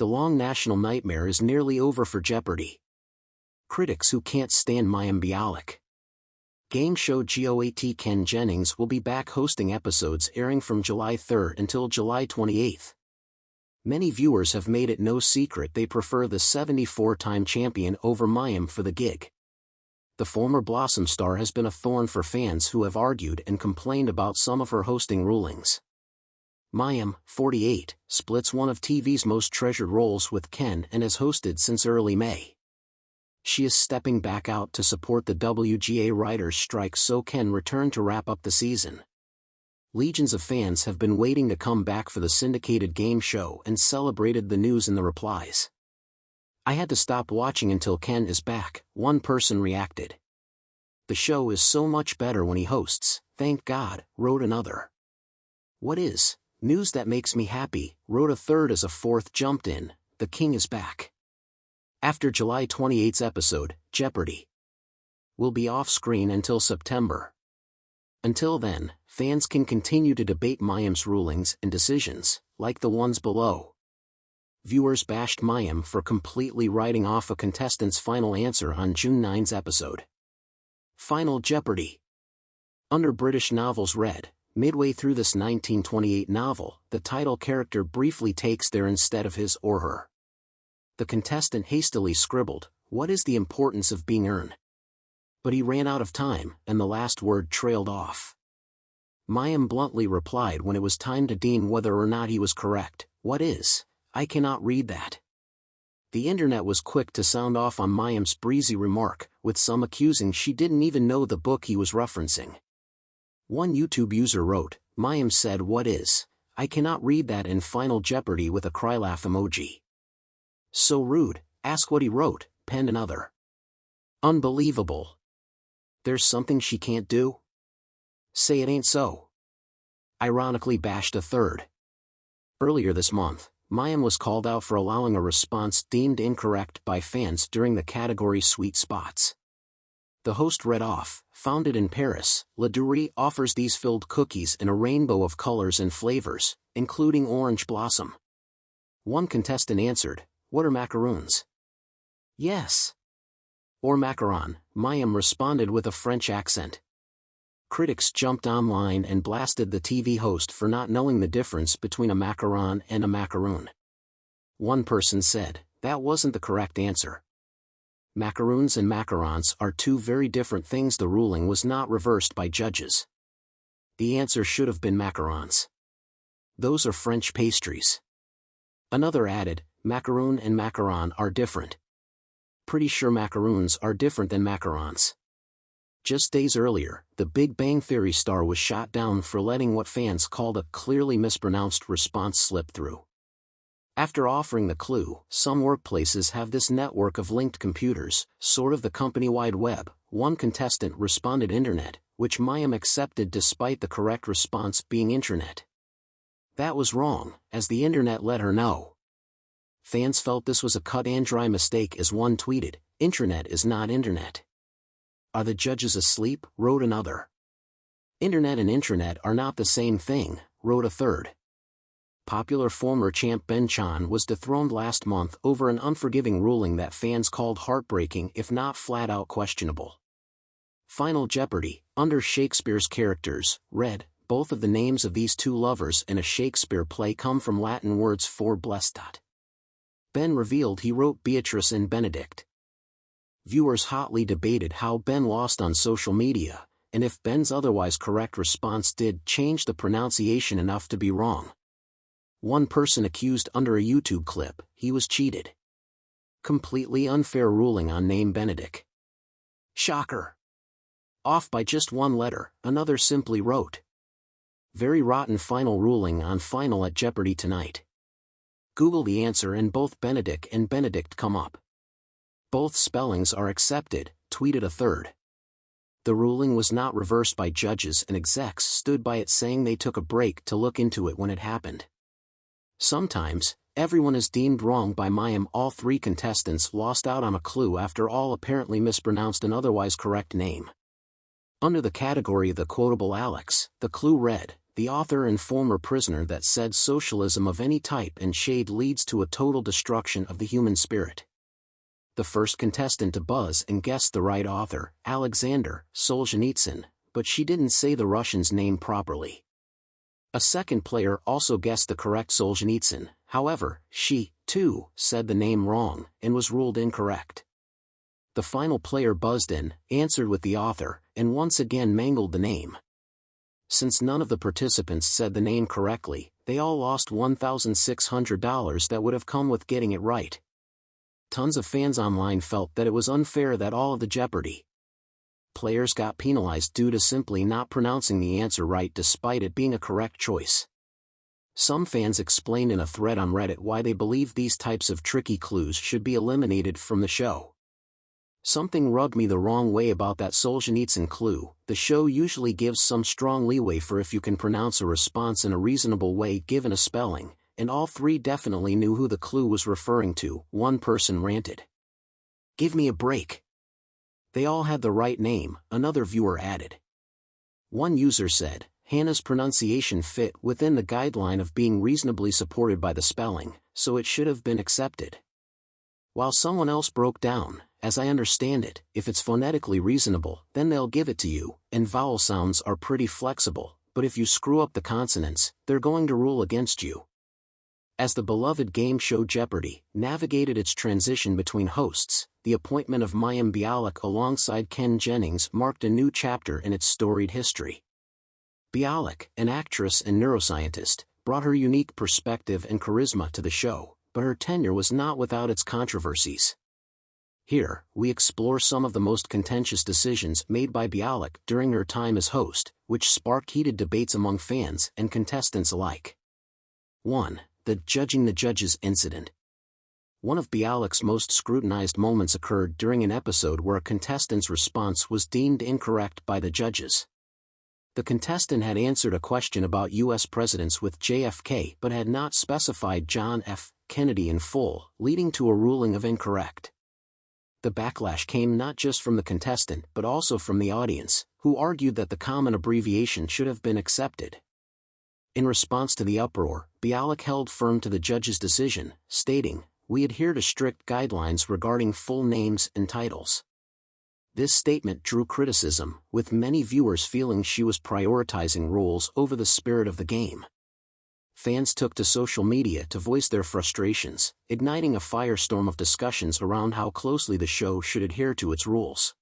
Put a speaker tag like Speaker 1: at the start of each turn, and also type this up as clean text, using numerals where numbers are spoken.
Speaker 1: The long national nightmare is nearly over for Jeopardy! Critics who can't stand Mayim Bialik. Game show GOAT Ken Jennings will be back hosting episodes airing from July 3 until July 28. Many viewers have made it no secret they prefer the 74-time champion over Mayim for the gig. The former Blossom star has been a thorn for fans who have argued and complained about some of her hosting rulings. Mayim, 48, splits one of TV's most treasured roles with Ken and has hosted since early May. She is stepping back out to support the WGA writers' strike so Ken returned to wrap up the season. Legions of fans have been waiting to come back for the syndicated game show and celebrated the news in the replies. "I had to stop watching until Ken is back," one person reacted. "The show is so much better when he hosts, thank God," wrote another. "What is news that makes me happy," wrote a third as a fourth jumped in, "The king is back." After July 28's episode, Jeopardy! Will be off-screen until September. Until then, fans can continue to debate Mayim's rulings and decisions, like the ones below. Viewers bashed Mayim for completely writing off a contestant's final answer on June 9's episode. Final Jeopardy! Under British novels read, midway through this 1928 novel, the title character briefly takes their instead of his or her. The contestant hastily scribbled, "What is the importance of being earned?" But he ran out of time, and the last word trailed off. Mayim bluntly replied when it was time to deem whether or not he was correct, "What is? I cannot read that." The internet was quick to sound off on Mayim's breezy remark, with some accusing she didn't even know the book he was referencing. One YouTube user wrote, "Mayim said 'what is? I cannot read that' in Final Jeopardy" with a cry laugh emoji. "So rude, ask what he wrote," penned another. "Unbelievable. There's something she can't do? Say it ain't so," ironically bashed a third. Earlier this month, Mayim was called out for allowing a response deemed incorrect by fans during the category Sweet Spots. The host read off, "Founded in Paris, La Doury offers these filled cookies in a rainbow of colors and flavors, including orange blossom." One contestant answered, "What are macaroons?" "Yes." "Or macaron," Mayim responded with a French accent. Critics jumped online and blasted the TV host for not knowing the difference between a macaron and a macaroon. One person said, "That wasn't the correct answer. Macaroons and macarons are two very different things." The ruling was not reversed by judges. The answer should have been macarons. Those are French pastries. Another added, "Macaroon and macaron are different. Pretty sure macaroons are different than macarons." Just days earlier, the Big Bang Theory star was shot down for letting what fans called a clearly mispronounced response slip through. After offering the clue, "Some workplaces have this network of linked computers, sort of the company-wide web," one contestant responded internet, which Mayim accepted despite the correct response being intranet. That was wrong, as the internet let her know. Fans felt this was a cut-and-dry mistake as one tweeted, "Intranet is not internet." "Are the judges asleep?" wrote another. "Internet and intranet are not the same thing," wrote a third. Popular former champ Ben Chan was dethroned last month over an unforgiving ruling that fans called heartbreaking if not flat-out questionable. Final Jeopardy! Under Shakespeare's characters, read, both of the names of these two lovers in a Shakespeare play come from Latin words for blessed. Ben revealed he wrote Beatrice and Benedict. Viewers hotly debated how Ben lost on social media, and if Ben's otherwise correct response did change the pronunciation enough to be wrong. One person accused under a YouTube clip he was cheated. Completely unfair ruling on name Benedict. Shocker. Off by just one letter, another simply wrote. Very rotten final ruling on Final at Jeopardy tonight. Google the answer and both Benedict and Benedict come up. Both spellings are accepted, tweeted a third. The ruling was not reversed by judges and execs stood by it saying they took a break to look into it when it happened. Sometimes, everyone is deemed wrong by Mayim. All three contestants lost out on a clue after all apparently mispronounced an otherwise correct name. Under the category of the quotable Alex, the clue read, the author and former prisoner that said socialism of any type and shade leads to a total destruction of the human spirit. The first contestant to buzz and guess the right author, Alexander Solzhenitsyn, but she didn't say the Russian's name properly. A second player also guessed the correct Solzhenitsyn, however, she, too, said the name wrong, and was ruled incorrect. The final player buzzed in, answered with the author, and once again mangled the name. Since none of the participants said the name correctly, they all lost $1,600 that would have come with getting it right. Tons of fans online felt that it was unfair that all of the Jeopardy! Players got penalized due to simply not pronouncing the answer right despite it being a correct choice. Some fans explained in a thread on Reddit why they believe these types of tricky clues should be eliminated from the show. Something rubbed me the wrong way about that Solzhenitsyn clue. The show usually gives some strong leeway for if you can pronounce a response in a reasonable way given a spelling, and all three definitely knew who the clue was referring to, one person ranted. "Give me a break. They all had the right name," another viewer added. One user said, "Hannah's pronunciation fit within the guideline of being reasonably supported by the spelling, so it should have been accepted." While someone else broke down, "As I understand it, if it's phonetically reasonable, then they'll give it to you, and vowel sounds are pretty flexible, but if you screw up the consonants, they're going to rule against you." As the beloved game show Jeopardy! Navigated its transition between hosts, the appointment of Mayim Bialik alongside Ken Jennings marked a new chapter in its storied history. Bialik, an actress and neuroscientist, brought her unique perspective and charisma to the show, but her tenure was not without its controversies. Here, we explore some of the most contentious decisions made by Bialik during her time as host, which sparked heated debates among fans and contestants alike. 1. The Judging the Judges incident. One of Bialik's most scrutinized moments occurred during an episode where a contestant's response was deemed incorrect by the judges. The contestant had answered a question about U.S. presidents with JFK but had not specified John F. Kennedy in full, leading to a ruling of incorrect. The backlash came not just from the contestant but also from the audience, who argued that the common abbreviation should have been accepted. In response to the uproar, Bialik held firm to the judge's decision, stating, "We adhere to strict guidelines regarding full names and titles." This statement drew criticism, with many viewers feeling she was prioritizing rules over the spirit of the game. Fans took to social media to voice their frustrations, igniting a firestorm of discussions around how closely the show should adhere to its rules.